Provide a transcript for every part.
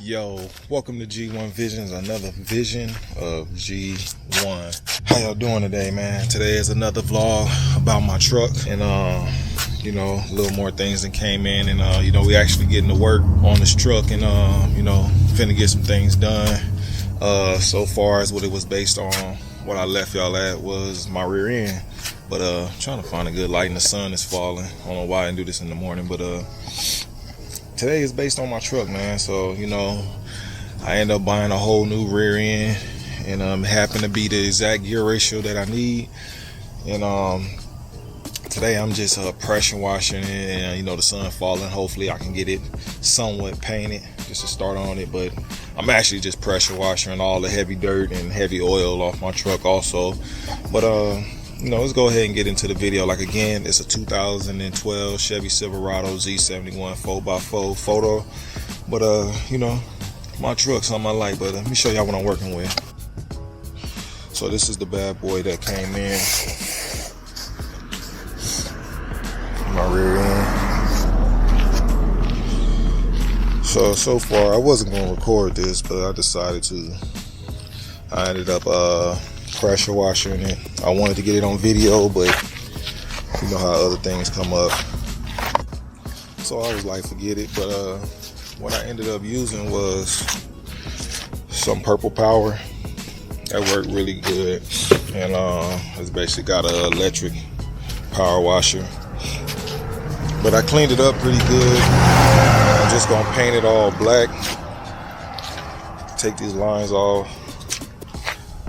Yo, welcome to G1 Visions, another vision of G1. How y'all doing today, man? Today is another vlog about my truck, and a little more things that came in, and we actually getting to work on this truck, and finna get some things done. So far as what it was based on, what I left y'all at was my rear end, but trying to find a good light, and the sun is falling. I don't know why I didn't do this in the morning, but today is based on my truck, man. So, I end up buying a whole new rear end, and happened to be the exact gear ratio that I need. And today I'm just pressure washing it, and the sun falling. Hopefully I can get it somewhat painted just to start on it. But I'm actually just pressure washing all the heavy dirt and heavy oil off my truck also. But let's go ahead and get into the video. Like, again, it's a 2012 Chevy Silverado Z71 4x4 photo. But my truck's on my light. But let me show y'all what I'm working with. So this is the bad boy that came in my rear end. So far I wasn't going to record this, but I decided to. I ended up pressure washing it. I wanted to get it on video, but you know how other things come up, so I was like, forget it. But what I ended up using was some purple power that worked really good, and it's basically got an electric power washer. But I cleaned it up pretty good. I'm just gonna paint it all black, take these lines off,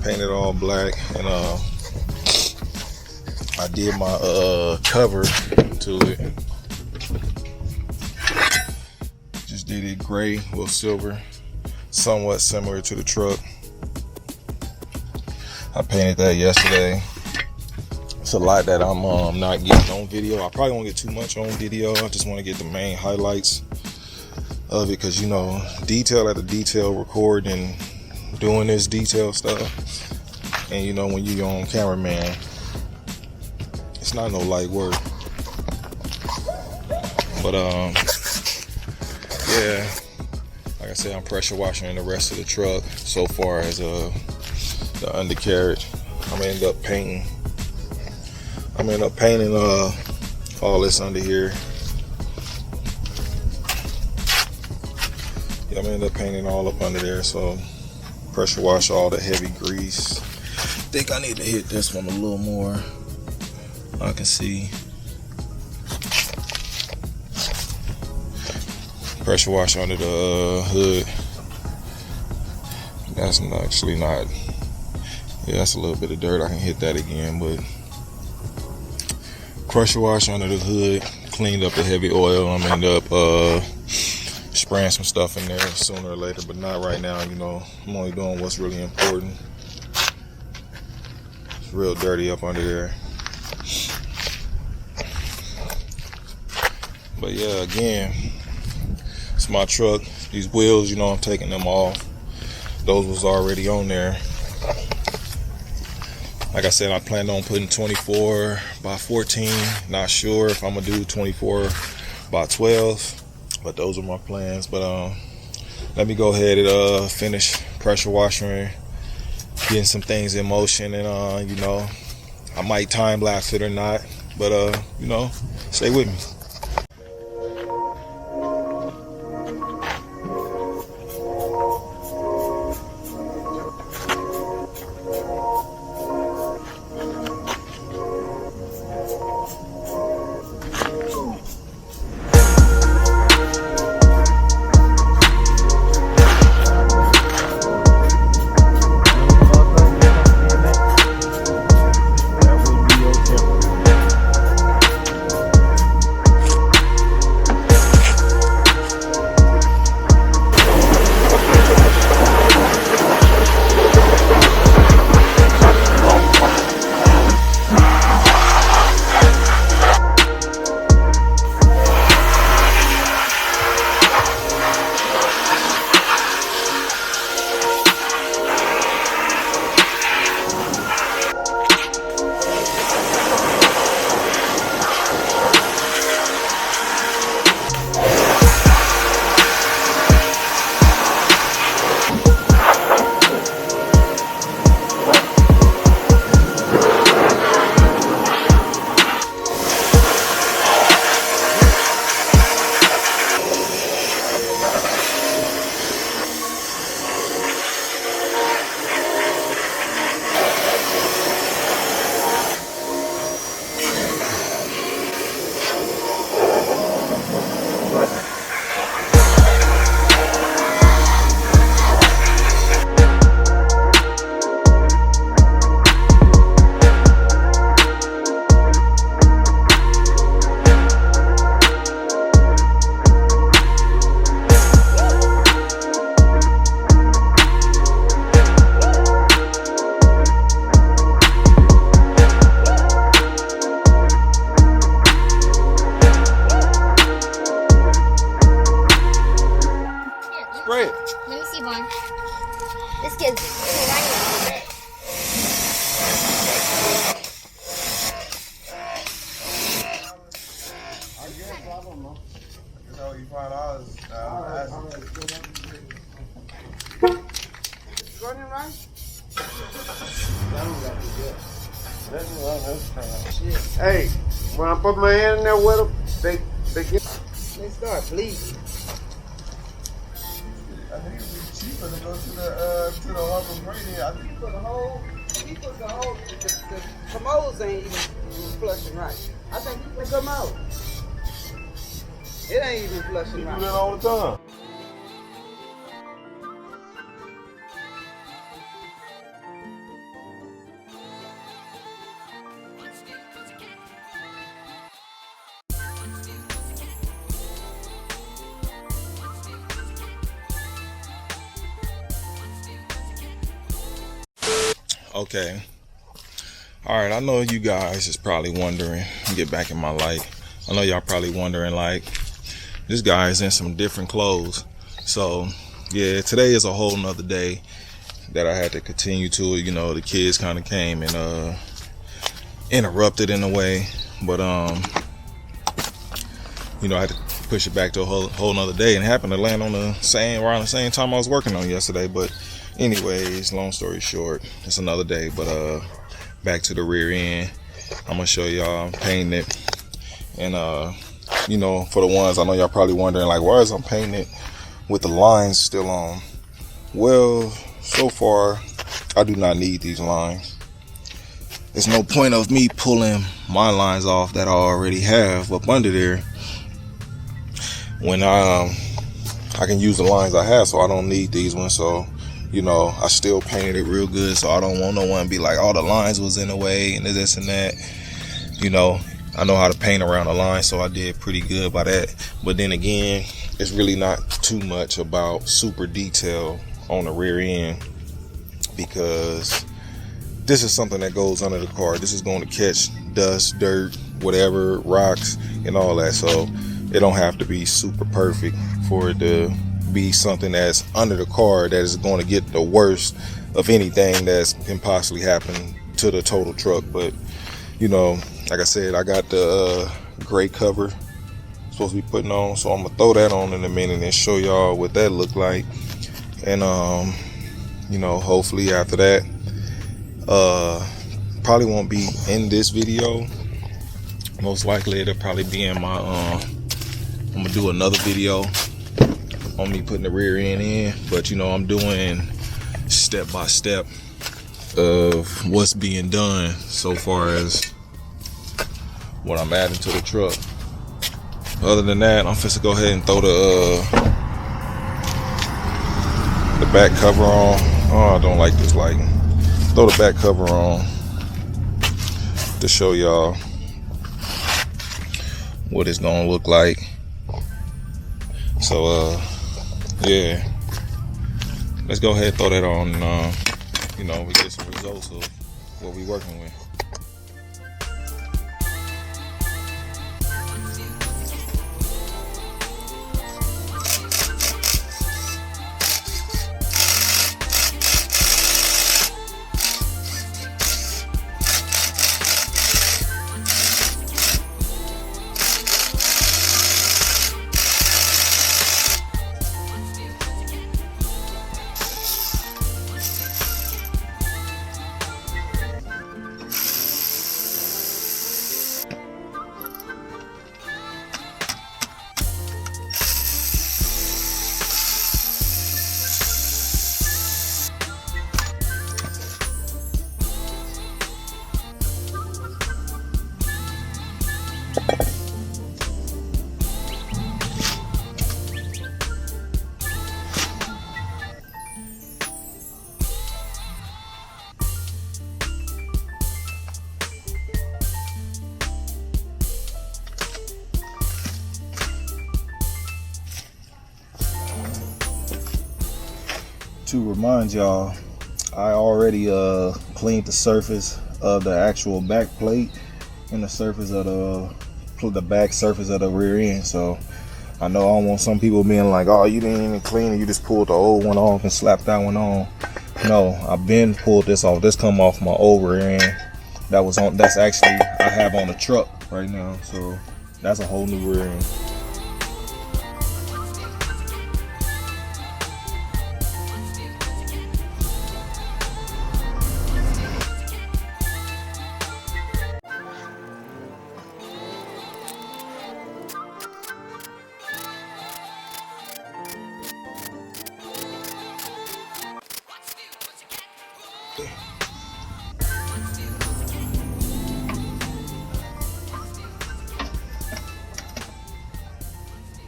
paint it all black, and I did my cover to it. Just did it gray with silver, somewhat similar to the truck. I painted that yesterday. It's a lot that I'm not getting on video. I probably won't get too much on video. I just want to get the main highlights of it, because detail after detail, recording, doing this detail stuff, and when you're your own cameraman, it's not no light work. But yeah, like I said, I'm pressure washing the rest of the truck. So far as the undercarriage, I'm gonna end up painting all this under here. Yeah, I'm gonna end up painting all up under there. So pressure wash all the heavy grease. I think I need to hit this one a little more. I can see. Pressure wash under the hood. That's actually not. Yeah, that's a little bit of dirt. I can hit that again, but pressure wash under the hood. Cleaned up the heavy oil. I'm gonna end up spraying some stuff in there sooner or later, but not right now. I'm only doing what's really important. It's real dirty up under there. But yeah, again, it's my truck. These wheels, I'm taking them off. Those was already on there. Like I said, I planned on putting 24 by 14. Not sure if I'm gonna do 24 by 12, but those are my plans. But let me go ahead and finish pressure washing, getting some things in motion, and I might time lapse it or not, but stay with me. because it's raining. I guess, I don't know. You know, you find out. Running right? Hey, when I put my hand in there with them, they start bleeding. I think it'd be cheaper to go to the Harbor Brady. I think the commodes ain't even flushing right. I think he can come out. It ain't even flushing right. You do that all the time. Okay. All right, I know you guys is probably wondering, get back in my light. I know y'all probably wondering, like, this guy is in some different clothes. So yeah, today is a whole nother day that I had to continue to. You know, the kids kind of came and interrupted in a way, but you know, I had to push it back to a whole nother day, and it happened to land on around the same time I was working on yesterday. But anyways, long story short, it's another day. But back to the rear end, I'm gonna show y'all painting it. And you know, for the ones, I know y'all probably wondering, like, why is I'm painting it with the lines still on? Well, so far I do not need these lines. There's no point of me pulling my lines off that I already have up under there when I can use the lines I have, so I don't need these ones. So, you know, I still painted it real good, so I don't want no one to be like, oh, the lines was in the way and this and that. You know, I know how to paint around the line, so I did pretty good by that. But then again, it's really not too much about super detail on the rear end, because this is something that goes under the car. This is going to catch dust, dirt, whatever, rocks, and all that. So it don't have to be super perfect for it to be something that's under the car that is going to get the worst of anything that can possibly happen to the total truck. But, you know, like I said, I got the gray cover supposed to be putting on, so I'm gonna throw that on in a minute and show y'all what that look like. And you know, hopefully after that, probably won't be in this video. Most likely it'll probably be in my I'm gonna do another video on me putting the rear end in. But you know, I'm doing step by step of what's being done so far as what I'm adding to the truck. Other than that, I'm finna go ahead and throw the back cover on. Oh, I don't like this lighting. Throw the back cover on to show y'all what it's gonna look like. So yeah, let's go ahead and throw that on. You know, we get some results of what we working with. To remind y'all, I already cleaned the surface of the actual back plate and the surface of the back surface of the rear end. So I know I don't want some people being like, oh, you didn't even clean it, you just pulled the old one off and slapped that one on. No, I've been pulled this off. This come off my old rear end. That's actually I have on the truck right now. So that's a whole new rear end.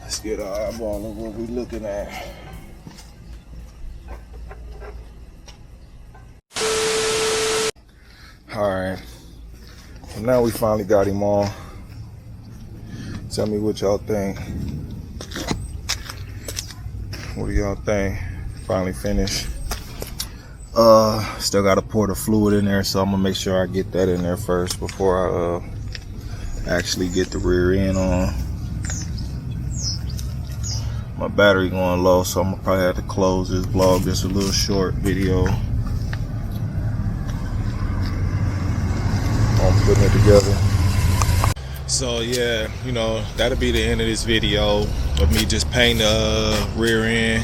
Let's get our eyeball of what we're looking at. Alright, so now we finally got him on. Tell me what y'all think. What do y'all think? Finally finished. Still gotta pour the fluid in there, so I'm gonna make sure I get that in there first before I actually get the rear end on. My battery going low, so I'm gonna probably have to close this vlog. Just a little short video on putting it together. So yeah, you know, that'll be the end of this video of me just painting the rear end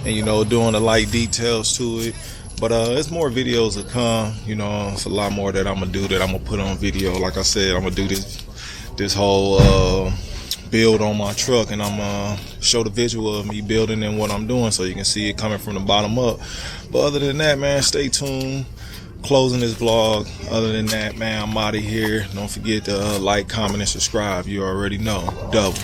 and, you know, doing the light details to it. But it's more videos to come. You know, it's a lot more that I'm gonna do that I'm gonna put on video. Like I said, I'm gonna do this whole build on my truck, and I'm gonna show the visual of me building and what I'm doing, so you can see it coming from the bottom up. But other than that, man, stay tuned. Closing this vlog. Other than that, man, I'm out of here. Don't forget to like, comment, and subscribe. You already know. Double.